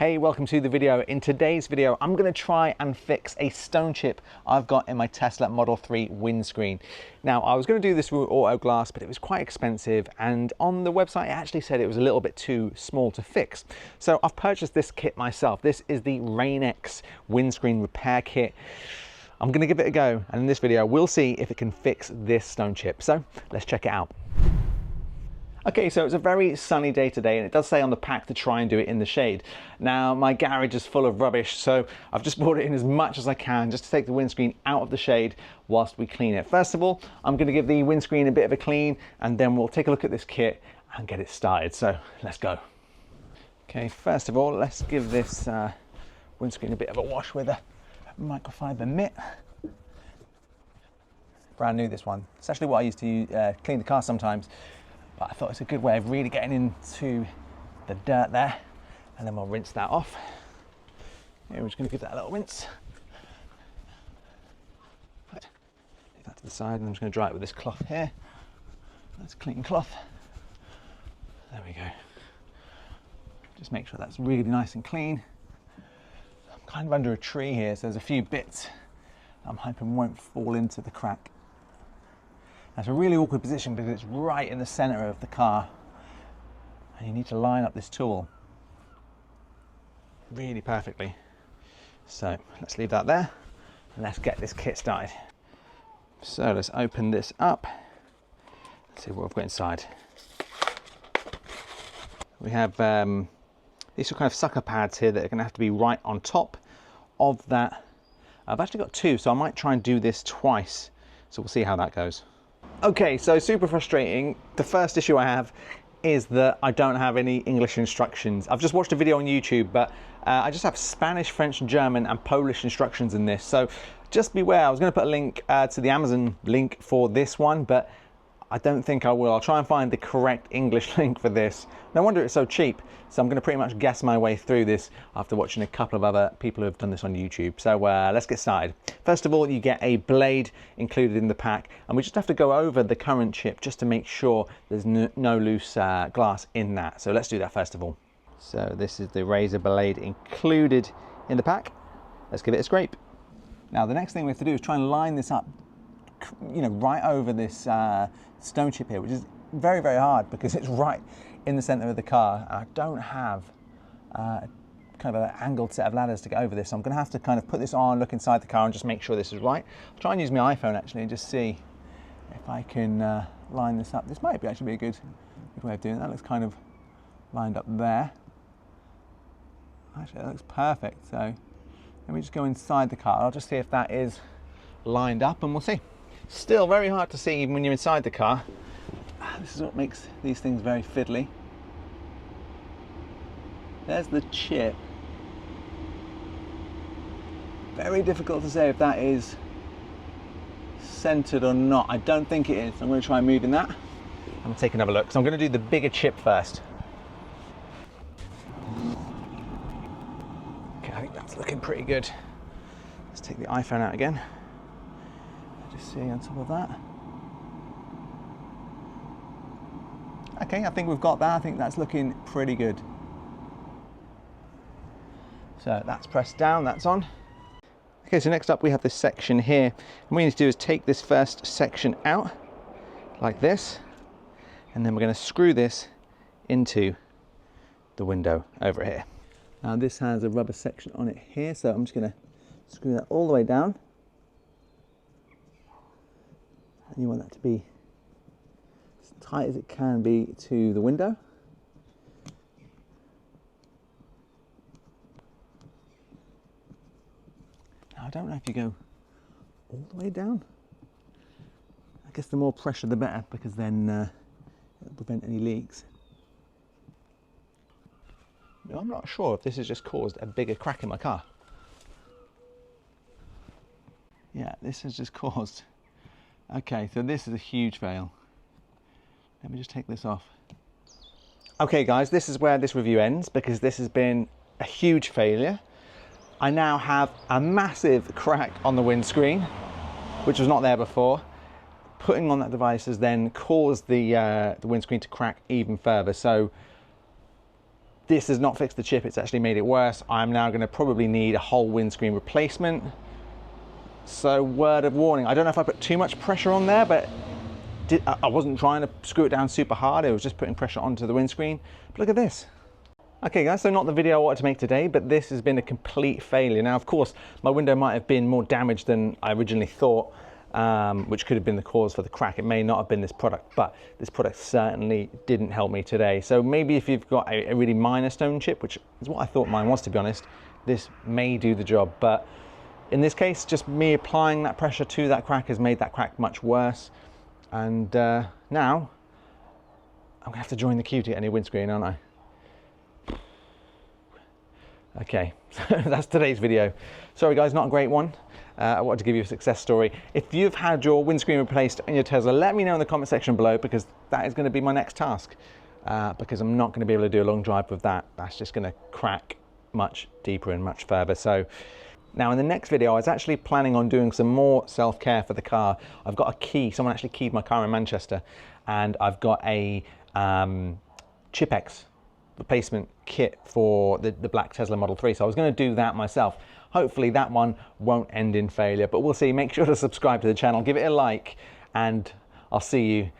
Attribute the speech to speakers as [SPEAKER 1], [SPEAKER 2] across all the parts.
[SPEAKER 1] Hey, welcome to the video. In today's video, I'm going to try and fix a stone chip I've got in my Tesla Model 3 windscreen. Now, I was going to do this with auto glass, but it was quite expensive, and on the website it actually said it was a little bit too small to fix. So I've purchased this kit myself. This is the RainX Windscreen Repair Kit. I'm going to give it a go, and in this video we'll see if it can fix this stone chip. So let's check it out. Okay, so it's a very sunny day today, and it does say on the pack to try and do it in the shade. Now, my garage is full of rubbish, so I've just brought it in as much as I can just to take the windscreen out of the shade whilst we clean it. First of all, I'm going to give the windscreen a bit of a clean, and then we'll take a look at this kit and get it started. So let's go. Okay, first of all, let's give this windscreen a bit of a wash with a microfiber mitt. Brand new, this one. It's actually what I used to clean the car sometimes. But I thought it's a good way of really getting into the dirt there, and then we'll rinse that off. Yeah, we're just going to give that a little rinse. Right. Leave that to the side, and I'm just going to dry it with this cloth here. That's a clean cloth. There we go. Just make sure that's really nice and clean. I'm kind of under a tree here, so there's a few bits I'm hoping won't fall into the crack. That's a really awkward position because it's right in the center of the car, and you need to line up this tool really perfectly. So let's leave that there and let's get this kit started. So let's open this up. Let's see what we've got inside. We have these are kind of sucker pads here that are going to have to be right on top of that. I've actually got two, so I might try and do this twice, so we'll see how that goes. Okay, so super frustrating. The first issue I have is that I don't have any English instructions. I've just watched a video on YouTube, but I just have Spanish, French, German and Polish instructions in this. So just beware. I was going to put a link to the Amazon link for this one, but I don't think I will. I'll try and find the correct English link for this. No wonder it's so cheap. So I'm going to pretty much guess my way through this after watching a couple of other people who have done this on YouTube. So let's get started. First of all, you get a blade included in the pack, and we just have to go over the current chip just to make sure there's no loose glass in that. So let's do that first of all. So this is the razor blade included in the pack. Let's give it a scrape. Now the next thing we have to do is try and line this up, you know, right over this stone chip here, which is very, very hard because it's right in the center of the car. I don't have kind of an angled set of ladders to get over this, so I'm going to have to kind of put this on, look inside the car and just make sure this is right. I'll try and use my iPhone actually and just see if I can line this up. This might actually be a good way of doing that. Looks kind of lined up there. Actually, that looks perfect. So let me just go inside the car. I'll just see if that is lined up and we'll see. Still very hard to see even when you're inside the car. This is what makes these things very fiddly. There's the chip. Very difficult to say if that is centered or not. I don't think it is. I'm going to try moving that. I'm going to take another look. So I'm going to do the bigger chip first. Okay, I think that's looking pretty good. Let's take the iPhone out again. Just see on top of that. Okay, I think we've got that. I think that's looking pretty good. So that's pressed down, that's on. Okay, so next up we have this section here. And what we need to do is take this first section out, like this, and then we're going to screw this into the window over here. Now this has a rubber section on it here, so I'm just going to screw that all the way down. And you want that to be as tight as it can be to the window. Now I don't know if you go all the way down. I guess the more pressure the better, because then it'll prevent any leaks. Now, I'm not sure if this has just caused a bigger crack in my car. Yeah, this has just caused. Okay, so this is a huge fail. Let me just take this off. Okay guys, this is where this review ends because this has been a huge failure. I now have a massive crack on the windscreen, which was not there before. Putting on that device has then caused the windscreen to crack even further. So this has not fixed the chip, it's actually made it worse. I'm now going to probably need a whole windscreen replacement. So word of warning, I don't know if I put too much pressure on there, but I wasn't trying to screw it down super hard, it was just putting pressure onto the windscreen. But look at this. Okay guys, so not the video I wanted to make today, but this has been a complete failure. Now of course, my window might have been more damaged than I originally thought, which could have been the cause for the crack. It may not have been this product, but this product certainly didn't help me today. So maybe if you've got a really minor stone chip, which is what I thought mine was, to be honest, this may do the job. But in this case, just me applying that pressure to that crack has made that crack much worse. And now I'm gonna have to join the queue to get a new windscreen, aren't I? Okay, so that's today's video. Sorry guys, not a great one. I wanted to give you a success story. If you've had your windscreen replaced in your Tesla, let me know in the comment section below, because that is going to be my next task. Because I'm not going to be able to do a long drive with that. That's just going to crack much deeper and much further. So now in the next video, I was actually planning on doing some more self-care for the car. I've got a key. Someone actually keyed my car in Manchester, and I've got a Chip-X replacement kit for the black Tesla Model 3. So I was going to do that myself. Hopefully that one won't end in failure, but we'll see. Make sure to subscribe to the channel, give it a like, and I'll see you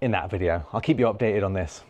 [SPEAKER 1] in that video. I'll keep you updated on this.